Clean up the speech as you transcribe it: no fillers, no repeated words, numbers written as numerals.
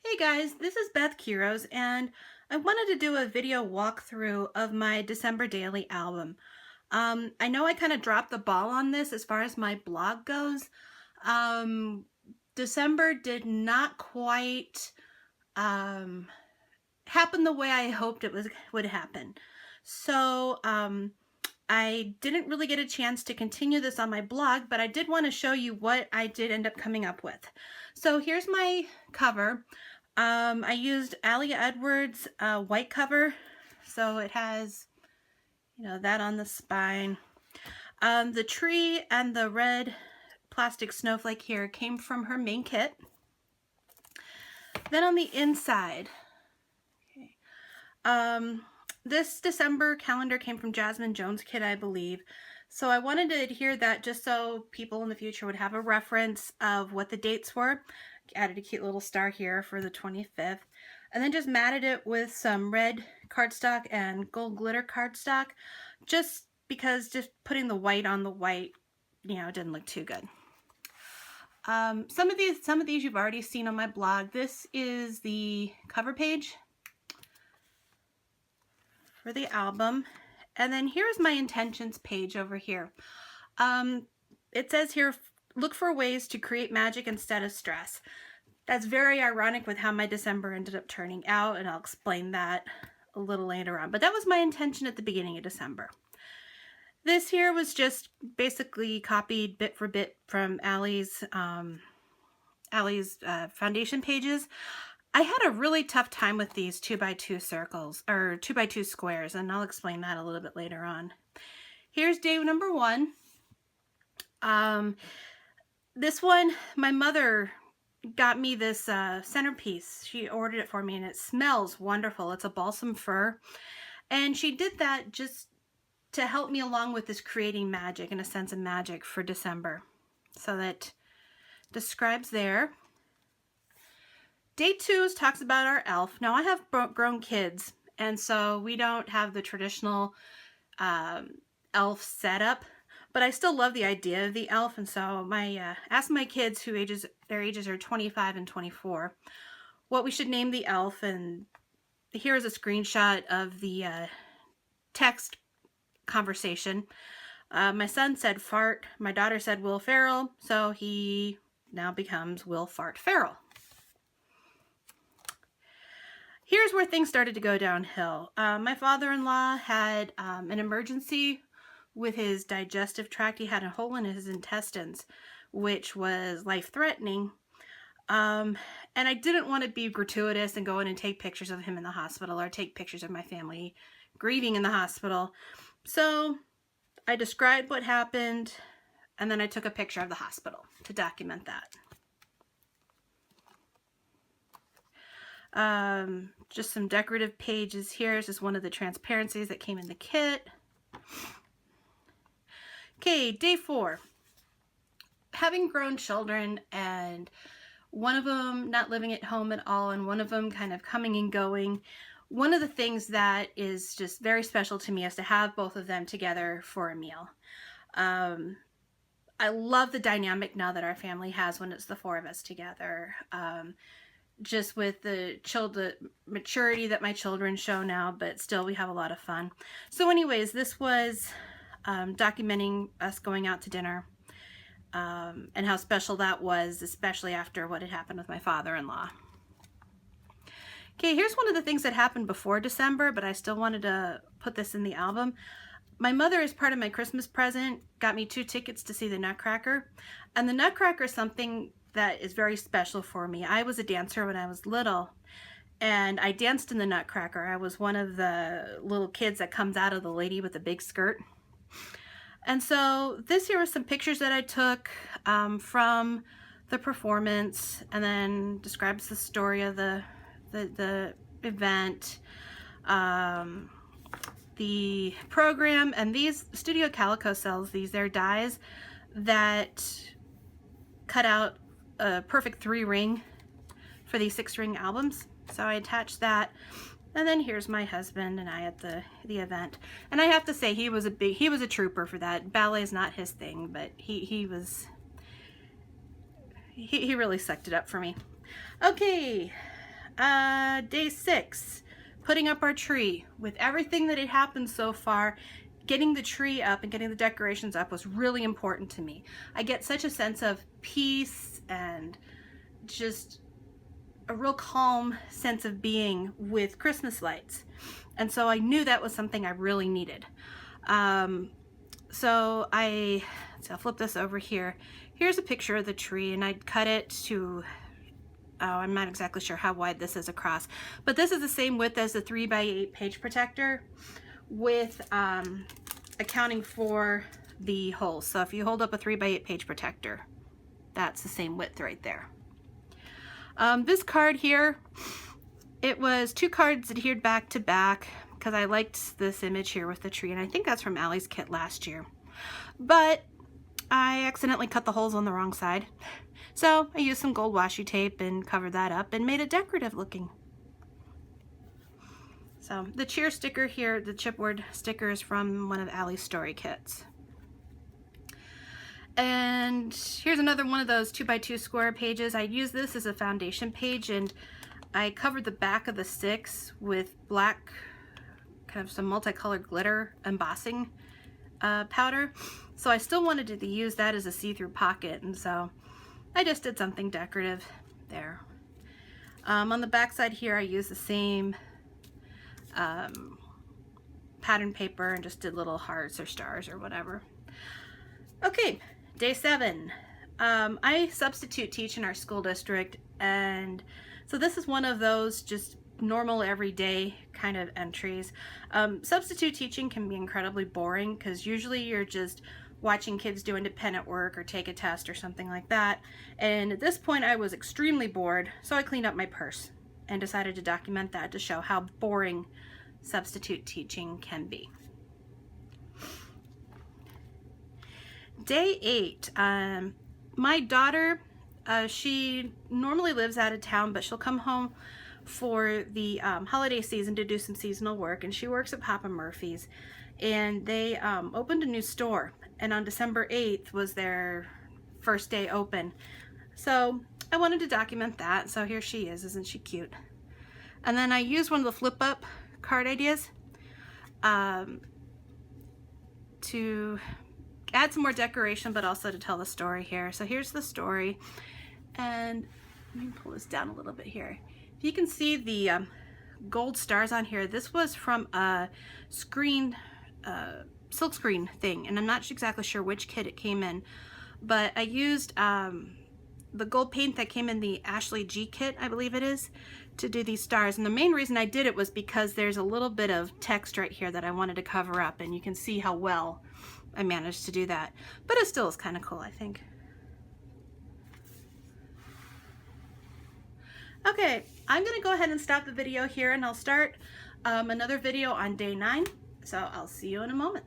Hey guys, this is Beth Quiros, and I wanted to do a video walkthrough of my December Daily album. I know I kind of dropped the ball on this as far as my blog goes. Um, December did not quite um, happen the way I hoped would happen. So I didn't really get a chance to continue this on my blog, but I did want to show you what I did end up coming up with. So here's my cover. I used Ali Edwards white cover, so it has, that on the spine. The tree and the red plastic snowflake here came from her main kit. Then on the inside, okay, this December calendar came from Jasmine Jones' kit, I believe. So I wanted to adhere that just so people in the future would have a reference of what the dates were. Added a cute little star here for the 25th. And then just matted it with some red cardstock and gold glitter cardstock, just because just putting the white on the white, it didn't look too good. Some of these you've already seen on my blog. This is the cover page for the album. And then here's my intentions page over here. It says here, look for ways to create magic instead of stress. That's very ironic with how my December ended up turning out, and I'll explain that a little later on. But that was my intention at the beginning of December. This here was just basically copied bit for bit from Ali's foundation pages. I had a really tough time with these 2x2 circles, or 2x2 squares, and I'll explain that a little bit later on. Here's day number 1. This one, my mother got me this centerpiece. She ordered it for me, and it smells wonderful. It's a balsam fir, and she did that just to help me along with this creating magic and a sense of magic for December. So that describes there. Day 2 talks about our elf. Now I have grown kids, and so we don't have the traditional elf setup, but I still love the idea of the elf, and so asked my kids, their ages are 25 and 24, what we should name the elf, and here is a screenshot of the text conversation. My son said fart, my daughter said Will Ferrell, so he now becomes Will Fart Ferrell. Here's where things started to go downhill. My father-in-law had an emergency with his digestive tract. He had a hole in his intestines, which was life-threatening. And I didn't want to be gratuitous and go in and take pictures of him in the hospital or take pictures of my family grieving in the hospital. So I described what happened, and then I took a picture of the hospital to document that. Just some decorative pages here. This is one of the transparencies that came in the kit. Okay, day 4. Having grown children, and one of them not living at home at all, and one of them kind of coming and going, one of the things that is just very special to me is to have both of them together for a meal. I love the dynamic now that our family has when it's the 4 of us together. Just with the maturity that my children show now, but still we have a lot of fun. So anyways, this was documenting us going out to dinner, and how special that was, especially after what had happened with my father-in-law. Okay, here's one of the things that happened before December, but I still wanted to put this in the album. My mother, as part of my Christmas present, got me 2 tickets to see the Nutcracker, and the Nutcracker is something that is very special for me. I was a dancer when I was little, and I danced in the Nutcracker. I was one of the little kids that comes out of the lady with the big skirt. And so this here was some pictures that I took from the performance, and then describes the story of the event, the program, and these Studio Calico sells these. They're dies that cut out a perfect 3 ring for these 6-ring albums. So I attached that, and then here's my husband and I at the event. And I have to say, he was a trooper for that. Ballet is not his thing, but he really sucked it up for me. Okay, Day 6, putting up our tree. With everything that had happened so far, getting the tree up and getting the decorations up was really important to me. I get such a sense of peace and just a real calm sense of being with Christmas lights. And so I knew that was something I really needed. So I'll flip this over here. Here's a picture of the tree, and I'd cut it to, I'm not exactly sure how wide this is across, but this is the same width as the 3x8 page protector with accounting for the holes. So if you hold up a 3x8 page protector, that's the same width right there. This card here, it was 2 cards adhered back to back because I liked this image here with the tree, and I think that's from Allie's kit last year. But I accidentally cut the holes on the wrong side. So I used some gold washi tape and covered that up and made it decorative looking. So the cheer sticker here, the chipboard sticker, is from one of Allie's story kits. And here's another one of those 2x2 square pages. I used this as a foundation page, and I covered the back of the 6 with black, kind of some multicolored glitter embossing powder. So I still wanted to use that as a see-through pocket, and so I just did something decorative there. On the back side here, I used the same pattern paper and just did little hearts or stars or whatever. Okay, day 7. I substitute teach in our school district, and so this is one of those just normal everyday kind of entries. Substitute teaching can be incredibly boring because usually you're just watching kids do independent work or take a test or something like that. And at this point I was extremely bored, so I cleaned up my purse and decided to document that to show how boring substitute teaching can be. Day 8. My daughter, she normally lives out of town, but she'll come home for the holiday season to do some seasonal work, and she works at Papa Murphy's, and they opened a new store, and on December 8th was their first day open. So I wanted to document that, so here she is. Isn't she cute? And then I used one of the flip up card ideas to add some more decoration, but also to tell the story here. So here's the story, and let me pull this down a little bit here. If you can see the gold stars on here, this was from a screen, silk screen thing, and I'm not exactly sure which kit it came in, but I used the gold paint that came in the Ashley G kit, I believe it is, to do these stars. And the main reason I did it was because there's a little bit of text right here that I wanted to cover up, and you can see how well I managed to do that. But it still is kind of cool, I think. Okay, I'm gonna go ahead and stop the video here, and I'll start another video on day 9. So I'll see you in a moment.